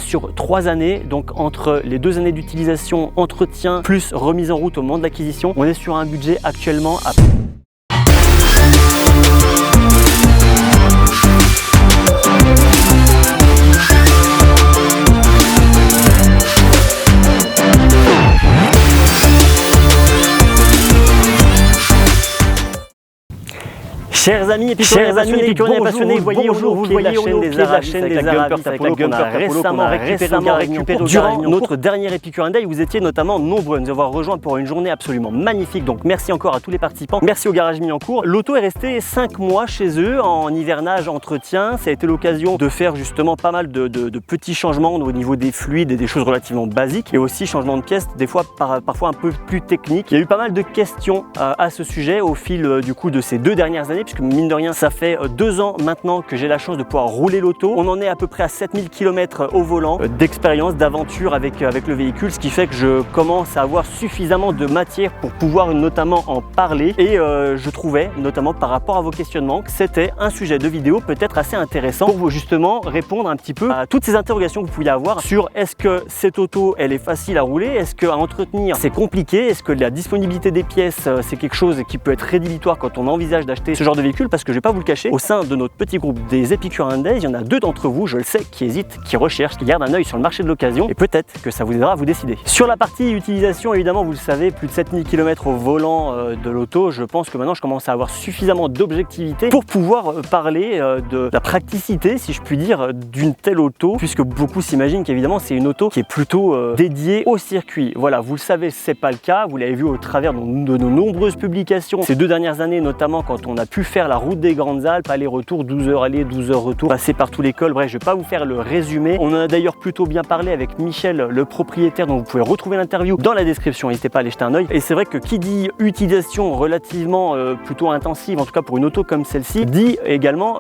sur 3 années, donc entre les 2 années d'utilisation, entretien, plus remise en route au moment de l'acquisition, on est sur un budget actuellement à... Chers amis épicuriens passionnés, vous voyez la chaîne des Aravistes avec la Gumpert Apollo qu'on a récemment récupéré durant notre dernier Epicurian Day. Vous étiez notamment nombreux à nous avoir rejoints pour une journée absolument magnifique. Donc merci encore à tous les participants. Merci au garage Milancourt. L'auto est restée 5 mois chez eux en hivernage, entretien. Ça a été l'occasion de faire justement pas mal de petits changements au niveau des fluides et des choses relativement basiques. Et aussi changement de pièces, des fois parfois un peu plus techniques. Il y a eu pas mal de questions à ce sujet au fil du coup de ces 2 dernières années, puisque mine de rien, ça fait 2 ans maintenant que j'ai la chance de pouvoir rouler l'auto. On en est à peu près à 7000 km au volant d'expérience, d'aventure avec le véhicule, ce qui fait que je commence à avoir suffisamment de matière pour pouvoir notamment en parler. Et je trouvais, notamment par rapport à vos questionnements, que c'était un sujet de vidéo peut-être assez intéressant pour vous justement répondre un petit peu à toutes ces interrogations que vous pouviez avoir sur est-ce que cette auto, elle est facile à rouler, est-ce qu'à entretenir c'est compliqué, est-ce que la disponibilité des pièces c'est quelque chose qui peut être rédhibitoire quand on envisage d'acheter ce genre de véhicule. Parce que je vais pas vous le cacher, au sein de notre petit groupe des Epicurian Days, il y en a 2 d'entre vous, je le sais, qui hésitent, qui recherchent, qui gardent un œil sur le marché de l'occasion et peut-être que ça vous aidera à vous décider. Sur la partie utilisation, évidemment, vous le savez, plus de 7000 km au volant de l'auto, je pense que maintenant je commence à avoir suffisamment d'objectivité pour pouvoir parler de la praticité, si je puis dire, d'une telle auto, puisque beaucoup s'imaginent qu'évidemment c'est une auto qui est plutôt dédiée au circuit. Voilà, vous le savez, c'est pas le cas, vous l'avez vu au travers de nos nombreuses publications ces 2 dernières années, notamment quand on a pu faire la route des Grandes Alpes, aller-retour, 12 heures aller, 12 heures retour, passer par tous les cols. Bref, je vais pas vous faire le résumé. On en a d'ailleurs plutôt bien parlé avec Michel, le propriétaire, dont vous pouvez retrouver l'interview dans la description. N'hésitez pas à aller jeter un œil. Et c'est vrai que qui dit utilisation relativement plutôt intensive, en tout cas pour une auto comme celle-ci, dit également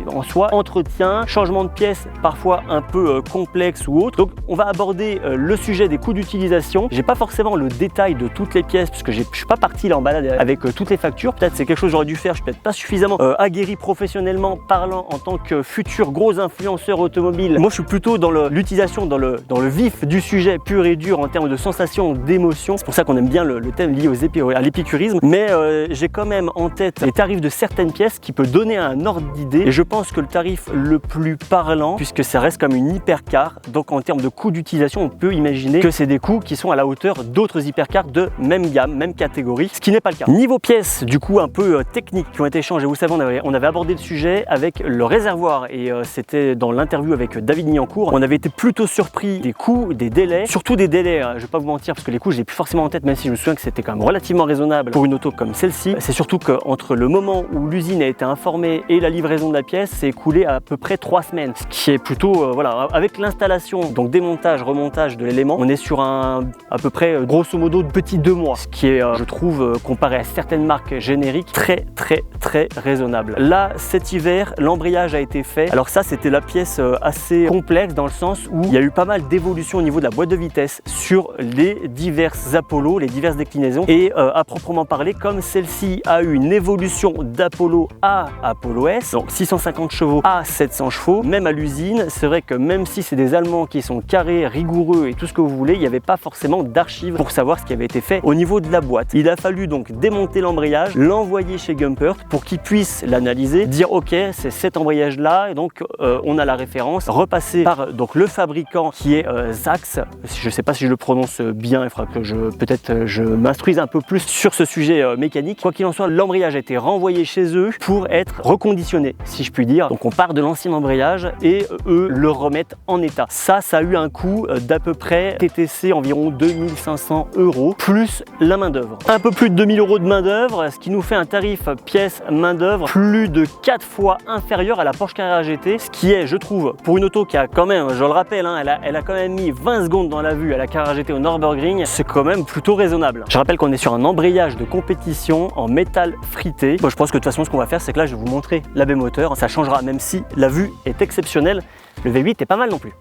en soi entretien, changement de pièces parfois un peu complexe ou autre. Donc on va aborder le sujet des coûts d'utilisation. J'ai pas forcément le détail de toutes les pièces puisque je suis pas parti là en balade avec toutes les factures. Peut-être c'est quelque chose que j'aurais dû faire. Je suis peut-être pas suffisamment aguerri professionnellement parlant en tant que futur gros influenceur automobile. Moi je suis plutôt dans l'utilisation, dans le vif du sujet pur et dur en termes de sensations, d'émotions. C'est pour ça qu'on aime bien le thème lié à l'épicurisme. Mais j'ai quand même en tête les tarifs de certaines pièces qui peut donner un ordre d'idée. Et je pense que le tarif le plus parlant, puisque ça reste comme une hypercar, donc en termes de coût d'utilisation, on peut imaginer que c'est des coûts qui sont à la hauteur d'autres hypercars de même gamme, même catégorie, ce qui n'est pas le cas. Niveau pièces, du coup un peu techniques qui ont été échangées, vous savez, on avait abordé le sujet avec le réservoir et c'était dans l'interview avec David Milancourt. On avait été plutôt surpris des coûts, des délais, surtout des délais, je vais pas vous mentir parce que les coûts je l'ai plus forcément en tête, même si je me souviens que c'était quand même relativement raisonnable pour une auto comme celle-ci. C'est surtout qu'entre le moment où l'usine a été informée et la livraison de la pièce, c'est écoulé à peu près 3 semaines, ce qui est plutôt, voilà, avec l'installation, donc démontage, remontage de l'élément, on est sur à peu près grosso modo de petits 2 mois, ce qui est, je trouve, comparé à certaines marques génériques, très raisonnable. Là, cet hiver, l'embrayage a été fait. Alors ça, c'était la pièce assez complexe dans le sens où il y a eu pas mal d'évolutions au niveau de la boîte de vitesse sur les diverses Apollo, les diverses déclinaisons. Et à proprement parler, comme celle-ci a eu une évolution d'Apollo à Apollo S, donc 650 chevaux à 700 chevaux, même à l'usine, c'est vrai que même si c'est des Allemands qui sont carrés, rigoureux et tout ce que vous voulez, il n'y avait pas forcément d'archives pour savoir ce qui avait été fait au niveau de la boîte. Il a fallu donc démonter l'embrayage, l'envoyer chez Gumpert pour qu'ils puissent l'analyser, dire ok, c'est cet embrayage là, et donc on a la référence, repasser par donc le fabricant qui est Zax. Je sais pas si je le prononce bien, il faudra que je m'instruise un peu plus sur ce sujet mécanique. Quoi qu'il en soit, l'embrayage a été renvoyé chez eux pour être reconditionné, si je puis dire. Donc on part de l'ancien embrayage et eux le remettent en état. Ça a eu un coût d'à peu près TTC environ 2500 € plus la main d'œuvre. Un peu plus de 2000 € de main d'œuvre, ce qui nous fait un tarif pièce main d'œuvre plus de 4 fois inférieur à la Porsche Carrera GT, ce qui est, je trouve, pour une auto qui a quand même, je le rappelle, hein, elle a quand même mis 20 secondes dans la vue à la Carrera GT au Nürburgring, c'est quand même plutôt raisonnable. Je rappelle qu'on est sur un embrayage de compétition en métal frité. Bon, je pense que de toute façon, ce qu'on va faire, c'est que là, je vais vous montrer la baie moteur. Ça changera, même si la vue est exceptionnelle. Le V8 est pas mal non plus.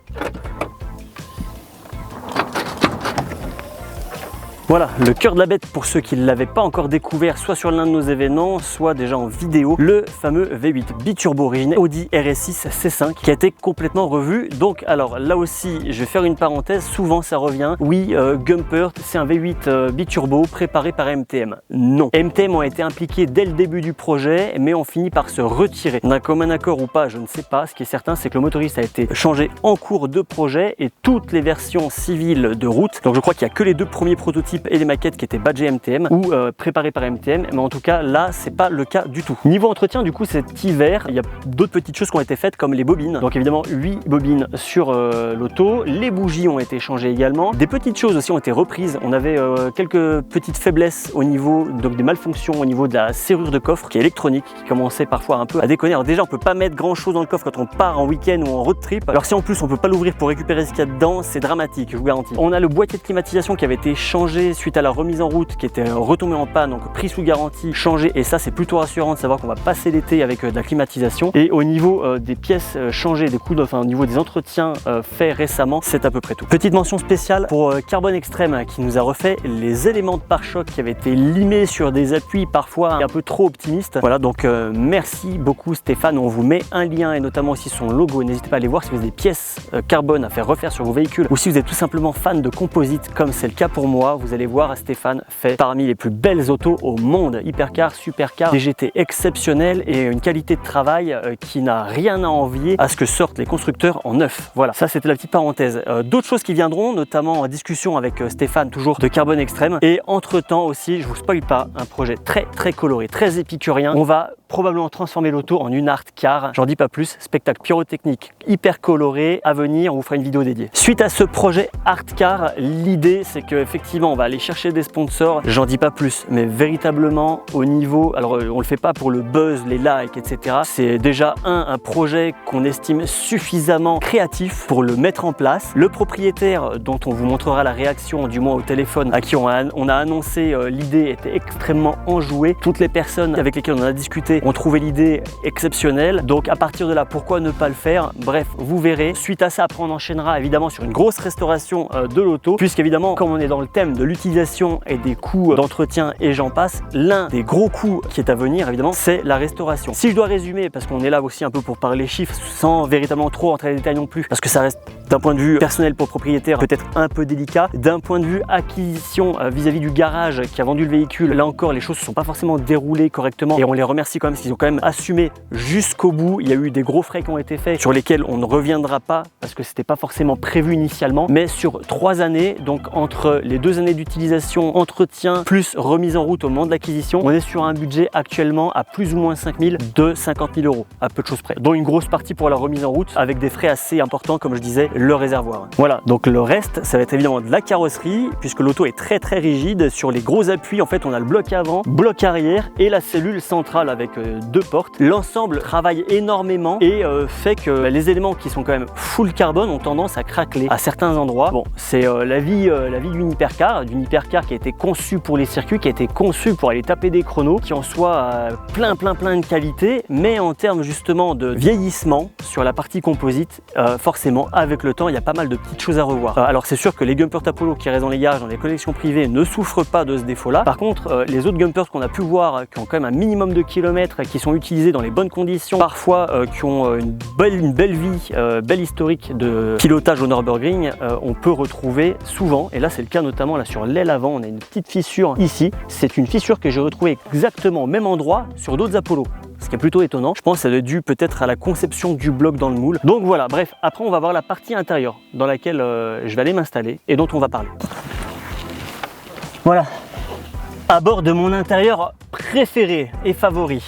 Voilà, le cœur de la bête pour ceux qui ne l'avaient pas encore découvert, soit sur l'un de nos événements, soit déjà en vidéo, le fameux V8 biturbo originaire Audi RS6 C5 qui a été complètement revu. Donc alors là aussi, je vais faire une parenthèse, souvent ça revient, oui, Gumpert, c'est un V8 biturbo préparé par MTM. Non, MTM ont été impliqués dès le début du projet, mais ont fini par se retirer. D'un commun accord ou pas, je ne sais pas. Ce qui est certain, c'est que le motoriste a été changé en cours de projet et toutes les versions civiles de route, donc je crois qu'il n'y a que les 2 premiers prototypes et les maquettes qui étaient badgées MTM ou préparées par MTM, mais en tout cas là c'est pas le cas du tout. Niveau entretien, du coup, cet hiver il y a d'autres petites choses qui ont été faites comme les bobines, donc évidemment 8 bobines sur l'auto, les bougies ont été changées également, des petites choses aussi ont été reprises. On avait quelques petites faiblesses au niveau, donc des malfonctions au niveau de la serrure de coffre qui est électronique, qui commençait parfois un peu à déconner. Alors déjà on peut pas mettre grand chose dans le coffre quand on part en week-end ou en road trip, alors si en plus on peut pas l'ouvrir pour récupérer ce qu'il y a dedans, c'est dramatique, je vous garantis. On a le boîtier de climatisation qui avait été changé suite à la remise en route, qui était retombé en panne, donc pris sous garantie, changé, et ça c'est plutôt rassurant de savoir qu'on va passer l'été avec de la climatisation. Et au niveau des pièces changées, des coups, enfin au niveau des entretiens faits récemment, c'est à peu près tout. Petite mention spéciale pour Carbone Extrême qui nous a refait les éléments de pare-choc qui avaient été limés sur des appuis parfois un peu trop optimistes. Voilà, donc merci beaucoup Stéphane, on vous met un lien et notamment aussi son logo, n'hésitez pas à aller voir si vous avez des pièces carbone à faire refaire sur vos véhicules ou si vous êtes tout simplement fan de composite comme c'est le cas pour moi. Vous allez voir, Stéphane fait parmi les plus belles autos au monde, hypercar, supercar, des GT exceptionnels et une qualité de travail qui n'a rien à envier à ce que sortent les constructeurs en neuf. Voilà, ça c'était la petite parenthèse. D'autres choses qui viendront, notamment en discussion avec Stéphane, toujours de Carbone Extrême. Et entre temps aussi, je vous spoil pas, un projet très coloré, très épicurien. On va probablement transformer l'auto en une art car, j'en dis pas plus, spectacle pyrotechnique hyper coloré à venir, on vous fera une vidéo dédiée. Suite à ce projet art car, l'idée c'est que effectivement on va aller chercher des sponsors, j'en dis pas plus, mais véritablement au niveau, alors on le fait pas pour le buzz, les likes, etc. C'est déjà un projet qu'on estime suffisamment créatif pour le mettre en place. Le propriétaire dont on vous montrera la réaction, du moins au téléphone, à qui on a annoncé l'idée était extrêmement enjouée. Toutes les personnes avec lesquelles on a discuté ont trouvé l'idée exceptionnelle. Donc à partir de là, pourquoi ne pas le faire? Bref, vous verrez. Suite à ça, après on enchaînera évidemment sur une grosse restauration de l'auto, puisqu'évidemment, comme on est dans le thème de l'utilisation et des coûts d'entretien et j'en passe, l'un des gros coûts qui est à venir évidemment, c'est la restauration. Si je dois résumer, parce qu'on est là aussi un peu pour parler chiffres, sans véritablement trop rentrer dans les détails non plus, parce que ça reste d'un point de vue personnel pour le propriétaire peut-être un peu délicat. D'un point de vue acquisition vis-à-vis du garage qui a vendu le véhicule, là encore les choses ne sont pas forcément déroulées correctement et on les remercie quand même parce qu'ils ont quand même assumé jusqu'au bout. Il y a eu des gros frais qui ont été faits sur lesquels on ne reviendra pas parce que c'était pas forcément prévu initialement, mais sur 3 années, donc entre les 2 années d'utilisation, entretien plus remise en route au moment de l'acquisition, on est sur un budget actuellement à plus ou moins 5 000 de 50 000 euros à peu de choses près, dont une grosse partie pour la remise en route avec des frais assez importants comme je disais, le réservoir. Voilà, donc le reste ça va être évidemment de la carrosserie puisque l'auto est très rigide. Sur les gros appuis en fait on a le bloc avant, bloc arrière et la cellule centrale avec 2 portes. L'ensemble travaille énormément et fait que les éléments qui sont quand même full carbone ont tendance à craqueler à certains endroits. Bon, c'est la vie d'une hypercar qui a été conçue pour les circuits, qui a été conçue pour aller taper des chronos, qui en soit plein de qualité, mais en termes justement de vieillissement sur la partie composite, forcément avec le temps il y a pas mal de petites choses à revoir. Alors c'est sûr que les Gumpert Apollo qui restent dans les garages, dans les collections privées ne souffrent pas de ce défaut là. Par contre les autres Gumpers qu'on a pu voir qui ont quand même un minimum de kilomètres, qui sont utilisés dans les bonnes conditions, parfois qui ont une belle vie, belle historique de pilotage au Nürburgring, on peut retrouver souvent, et là c'est le cas notamment là sur l'aile avant, on a une petite fissure ici, c'est une fissure que j'ai retrouvée exactement au même endroit sur d'autres Apollo. Ce qui est plutôt étonnant, je pense que ça doit être dû peut-être à la conception du bloc dans le moule. Donc voilà, bref, après on va voir la partie intérieure dans laquelle je vais aller m'installer et dont on va parler. Voilà, à bord de mon intérieur préféré et favori.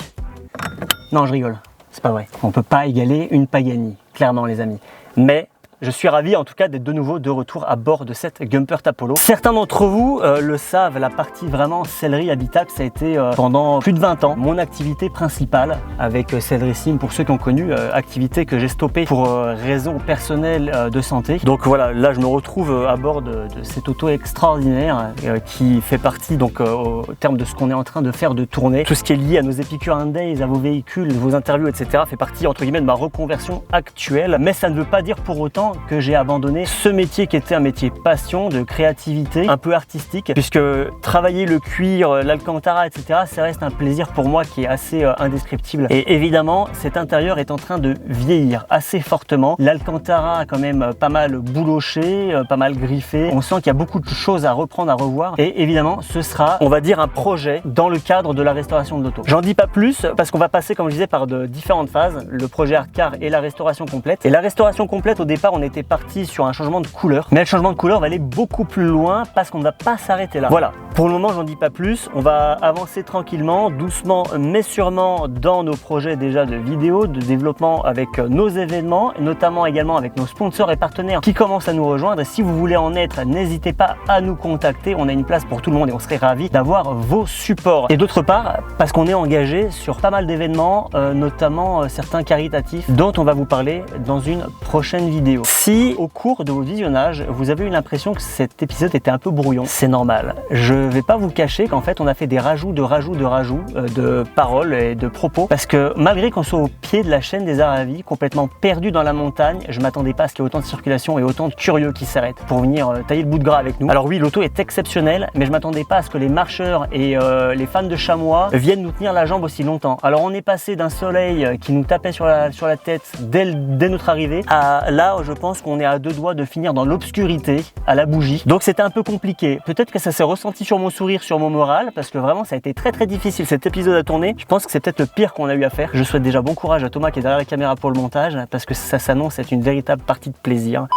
Non, je rigole, c'est pas vrai. On peut pas égaler une Pagani, clairement les amis. Mais je suis ravi en tout cas d'être de nouveau de retour à bord de cette Gumpert Apollo. Certains d'entre vous le savent, la partie vraiment sellerie habitable, ça a été pendant plus de 20 ans mon activité principale avec Sellery-Sim. Pour ceux qui ont connu, activité que j'ai stoppée pour raisons personnelles de santé. Donc voilà, là je me retrouve à bord de cette auto extraordinaire qui fait partie donc au terme de ce qu'on est en train de faire, de tourner. Tout ce qui est lié à nos Epicurian Days, à vos véhicules, vos interviews, etc. fait partie entre guillemets de ma reconversion actuelle. Mais ça ne veut pas dire pour autant que j'ai abandonné ce métier qui était un métier passion, de créativité, un peu artistique, puisque travailler le cuir, l'alcantara, etc., ça reste un plaisir pour moi qui est assez indescriptible. Et évidemment, cet intérieur est en train de vieillir assez fortement. L'alcantara a quand même pas mal bouloché, pas mal griffé. On sent qu'il y a beaucoup de choses à reprendre, à revoir. Et évidemment, ce sera, on va dire, un projet dans le cadre de la restauration de l'auto. J'en dis pas plus parce qu'on va passer, comme je disais, par de différentes phases, le projet Art Car et la restauration complète. Et la restauration complète, au départ, on était parti sur un changement de couleur. Mais le changement de couleur va aller beaucoup plus loin parce qu'on ne va pas s'arrêter là. Voilà. Pour le moment, j'en dis pas plus. On va avancer tranquillement, doucement, mais sûrement dans nos projets déjà de vidéos, de développement avec nos événements, notamment également avec nos sponsors et partenaires qui commencent à nous rejoindre. Et si vous voulez en être, n'hésitez pas à nous contacter. On a une place pour tout le monde et on serait ravis d'avoir vos supports. Et d'autre part, parce qu'on est engagé sur pas mal d'événements, notamment certains caritatifs dont on va vous parler dans une prochaine vidéo. Si au cours de vos visionnages, vous avez eu l'impression que cet épisode était un peu brouillon, c'est normal. Je vais pas vous cacher qu'en fait on a fait des rajouts de paroles et de propos, parce que malgré qu'on soit au pied de la chaîne des Aravis, complètement perdu dans la montagne, je m'attendais pas à ce qu'il y ait autant de circulation et autant de curieux qui s'arrêtent pour venir tailler le bout de gras avec nous. Alors oui, l'auto est exceptionnelle, mais je m'attendais pas à ce que les marcheurs et les fans de chamois viennent nous tenir la jambe aussi longtemps. Alors on est passé d'un soleil qui nous tapait sur la tête dès notre arrivée à là, je pense qu'on est à deux doigts de finir dans l'obscurité à la bougie. Donc c'était un peu compliqué. Peut-être que ça s'est ressenti sur mon sourire, sur mon moral, parce que vraiment ça a été très difficile cet épisode à tourner. Je pense que c'est peut-être le pire qu'on a eu à faire. Je souhaite déjà bon courage à Thomas qui est derrière la caméra pour le montage, parce que ça s'annonce être une véritable partie de plaisir.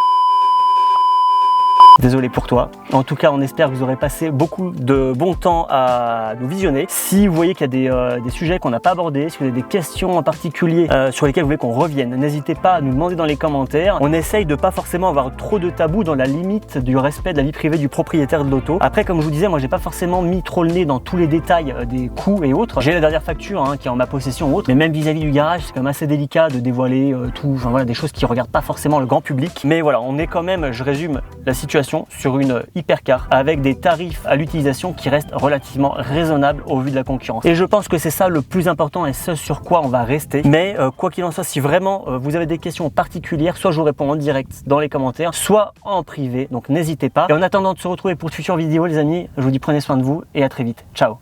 Désolé pour toi. En tout cas, on espère que vous aurez passé beaucoup de bon temps à nous visionner. Si vous voyez qu'il y a des sujets qu'on n'a pas abordés, si vous avez des questions en particulier sur lesquelles vous voulez qu'on revienne, n'hésitez pas à nous demander dans les commentaires. On essaye de pas forcément avoir trop de tabous dans la limite du respect de la vie privée du propriétaire de l'auto. Après, comme je vous disais, moi j'ai pas forcément mis trop le nez dans tous les détails des coûts et autres. J'ai la dernière facture qui est en ma possession ou autre, mais même vis-à-vis du garage, c'est quand même assez délicat de dévoiler tout, enfin voilà, des choses qui regardent pas forcément le grand public. Mais voilà, on est quand même, je résume la situation, sur une hypercar avec des tarifs à l'utilisation qui restent relativement raisonnables au vu de la concurrence. Et je pense que c'est ça le plus important et ce sur quoi on va rester. Mais quoi qu'il en soit, si vraiment vous avez des questions particulières, soit je vous réponds en direct dans les commentaires, soit en privé. Donc n'hésitez pas. Et en attendant de se retrouver pour de futures vidéos, les amis, je vous dis prenez soin de vous et à très vite. Ciao.